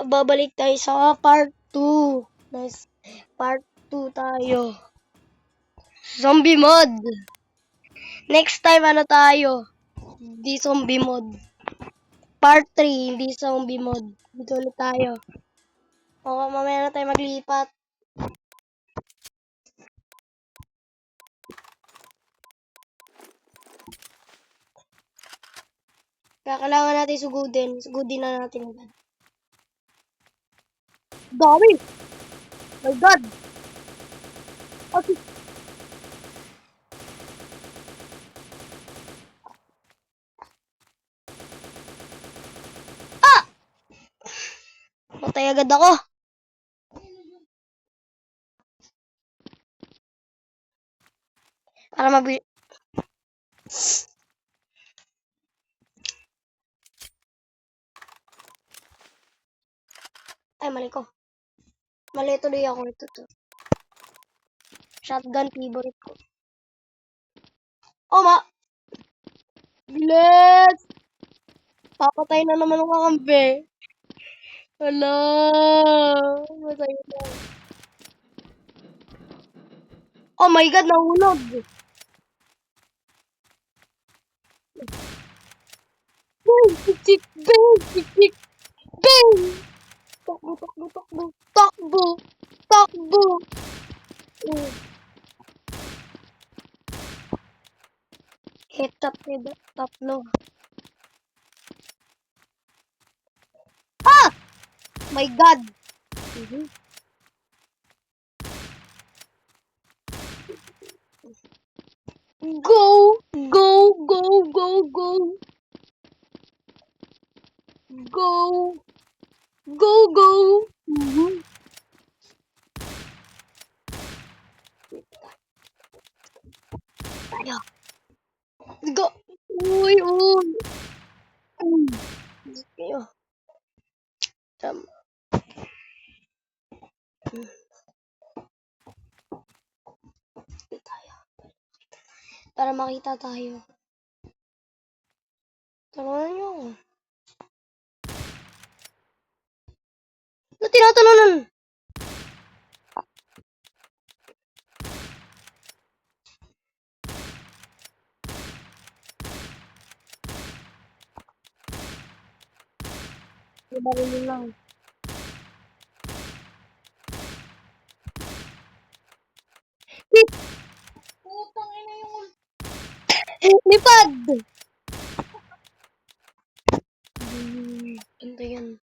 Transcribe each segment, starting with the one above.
Babalik tayo sa part 2. Nice. Part 2 tayo. Zombie mod. Next time ano tayo? Di zombie mod. Part 3, hindi zombie mod. Dito ulit tayo. O, mamaya na tayo maglipat. Kailangan natin sugudin. Sugudin na natin. Dami! My God! Okay. Ah! Matay agad ako. Para mabili. Ay, mali ko. Mali tuloy ako. Ito. Shotgun favorite ko. Oh, bilis! Papatay na naman ang kakampi. Wala. Matay na. Oh my God, nahulog. Bang! Tik! Bang! Tik! Bang! Takbo! Hit tatlo. Ah! My God! Go! Go! Tayo. Go! Uy! Tayo. Tama. Para makita tayo. Tulungan niyo ako. Ano tinatalunan? Ibaril lang. Putang ina yung... Lipad! Ganda yan.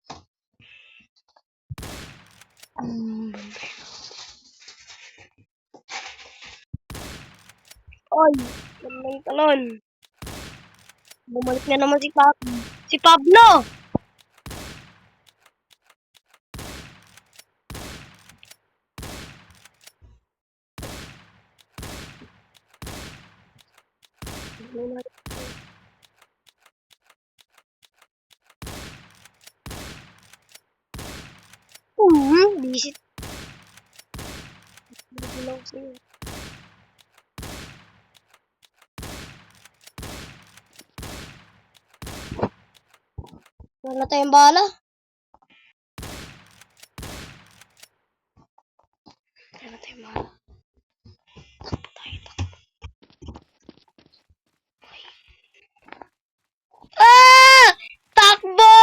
Oy! May talon. Bumalik na naman si Pablo! Visit. Wala tayong bala. Wala tayong bala. Takbo tayo. Ah! Takbo!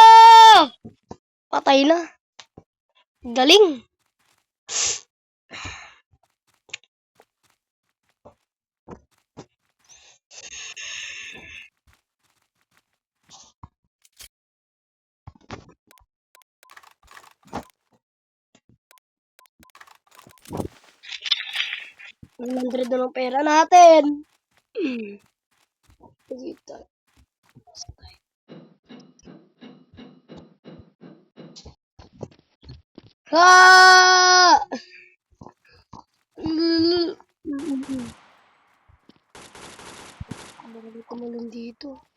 Patay na. Galing. $100 na ng pera natin. Dito. Ha! Marami kumalun dito.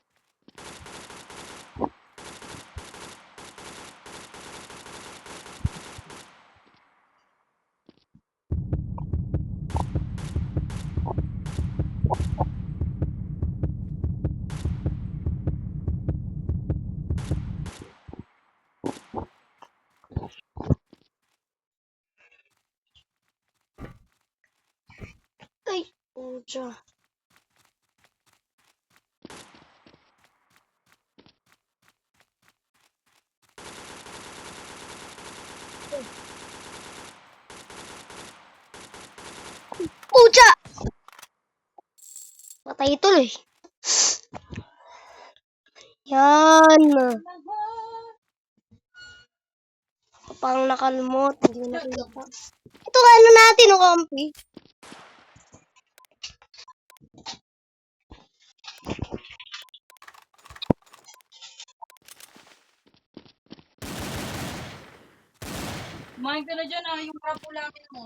siya. Pucha! Patay tuloy. Yan. Parang nakalmot. Hindi ko nakita. Ito ano natin, o kampi. Kumain ka na dyan yung kapulamin mo.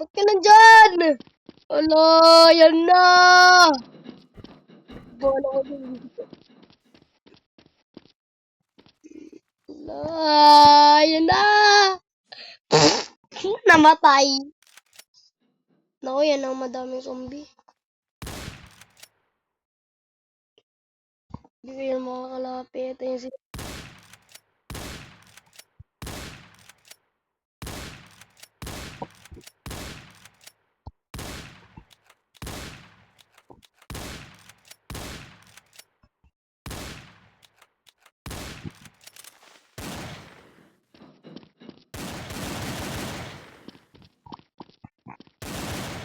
Ba't ka nandyan? Ala, yan na. Bola ko din. Ala, yan na. Namatay. Naku, yan ang madaming zombie. Hindi ko yan makakalapit. Ayun si...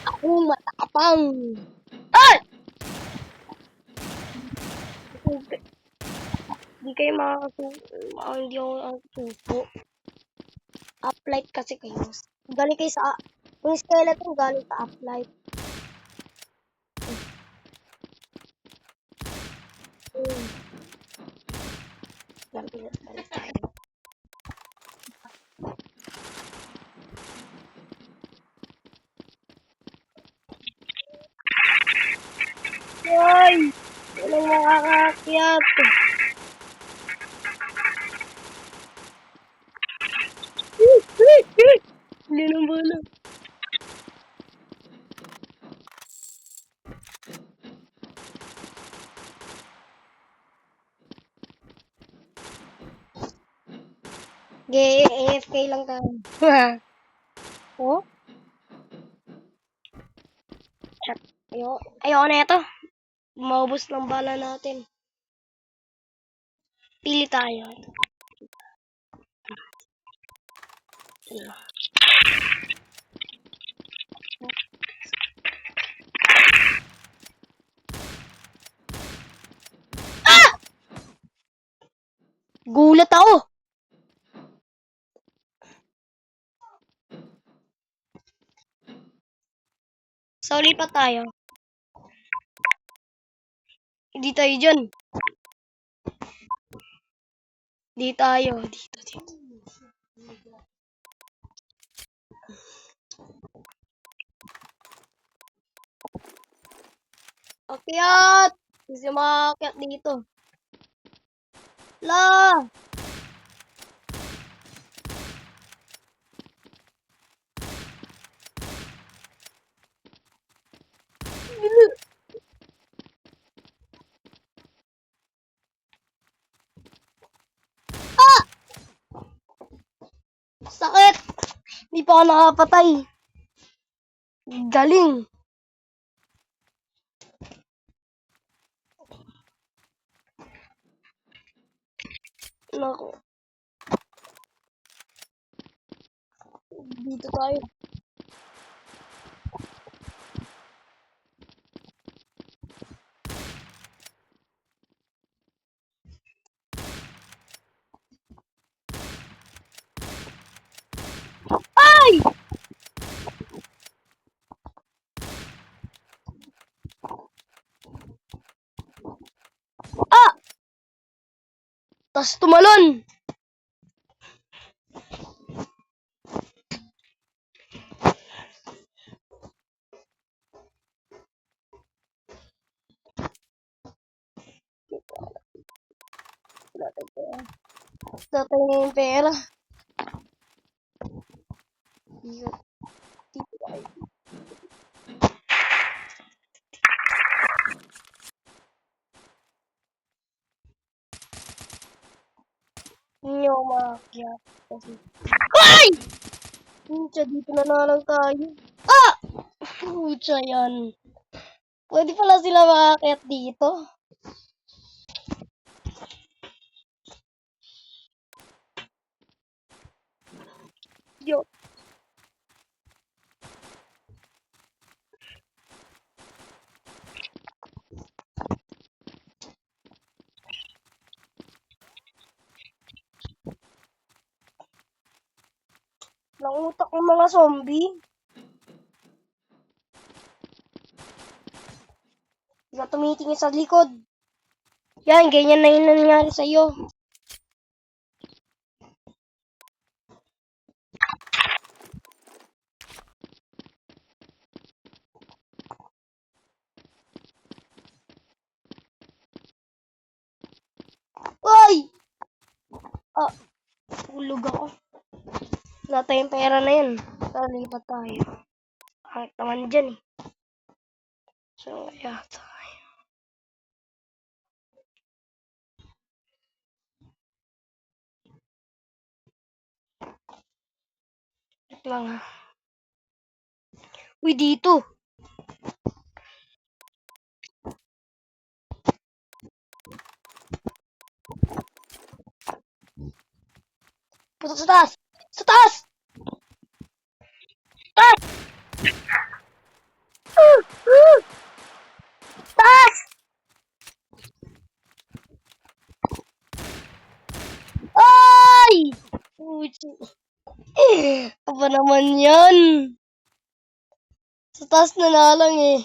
Ako matapang. Ay! Hindi kayo makakasuko. Hindi ako makakasuko. Uplight kasi kayo. Galing kayo sa... Yung skeleton galing sa uplight. Galing tayo. Ay! Walang makakakyat. Hindi na bala. AFK lang tayo. Oh? Chat. Ayoko na ito. Maubos ng bala natin. Pili tayo. Ah! Gulat ako. So, lipat tayo. Hindi tayo dyan. Di tayo. Dito. Akyat! Kasi makakyat dito. La! Ah! Sakit! Hindi pa ako nakapatay. Galing. Nako. Dito tayo. Ay! Ah! Tas tumalon. Tatay na yung pera. Dito tayo. Hindi ako makakyat. Kasi... Ay! Dito na lang tayo. Ah! Pucha yan. Pwede pala sila makakit dito. Yo. Nangutak ng mga zombie. Bigla tumitingin sa likod. Yan, ganyan na yung nangyari sa'yo. Ay! Ah, hulog ako. Wala tayong pera na yan. Lalipat tayo. Kahit naman dyan eh. So, kaya tayo. Wait lang ha. Uy, dito. Putok sa taas! Sa taas! Taas! Taas! Ay! Puchi. Apa naman yan? Sa taas na lang eh.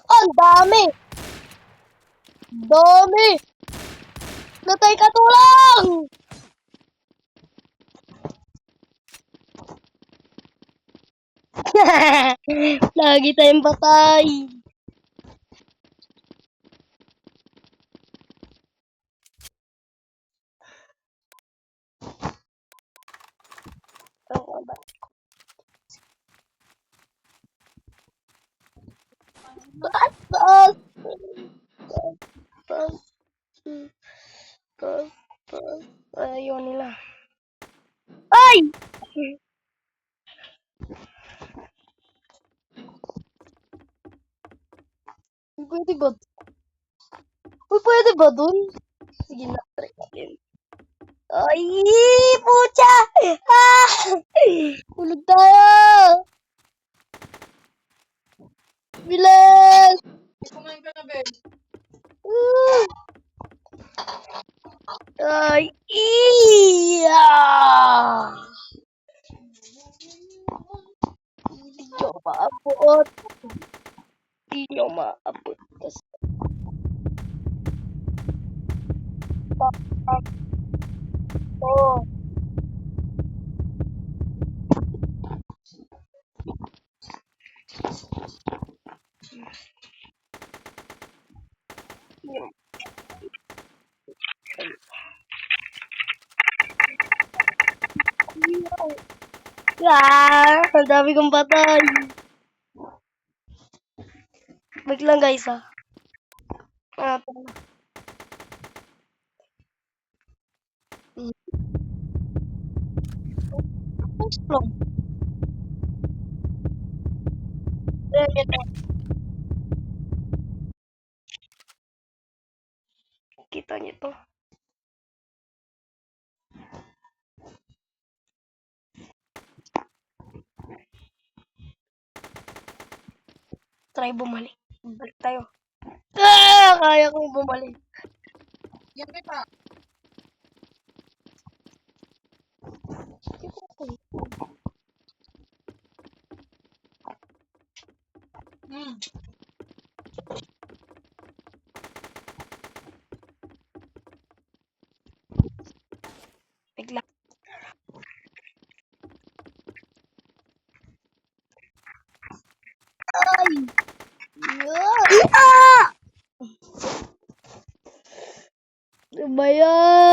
Ang dami! Dami! Natay ka tulang! Lagi tayong patay. Taas! Taas! Taas! Taas! Taas! Ayaw nila. Ay! Pwede ba? Uy, pwede ba dun? Sige na, try natin. Ay! Pucha! Ah! Hulog tayo! Bilis! Kumain ka na, Ben. Ay! Iya! Hindi nyo maabot. Hindi nyo maabot. Kasi oh, ang dami kong patay. Wait lang guys ha. Ah, explode. Kita niyo to. Try bumalik. Balik tayo. Ah, kaya kong bumalik. Yan kita. Hmm. Bigla. Ay! Ah! Ano ba yan?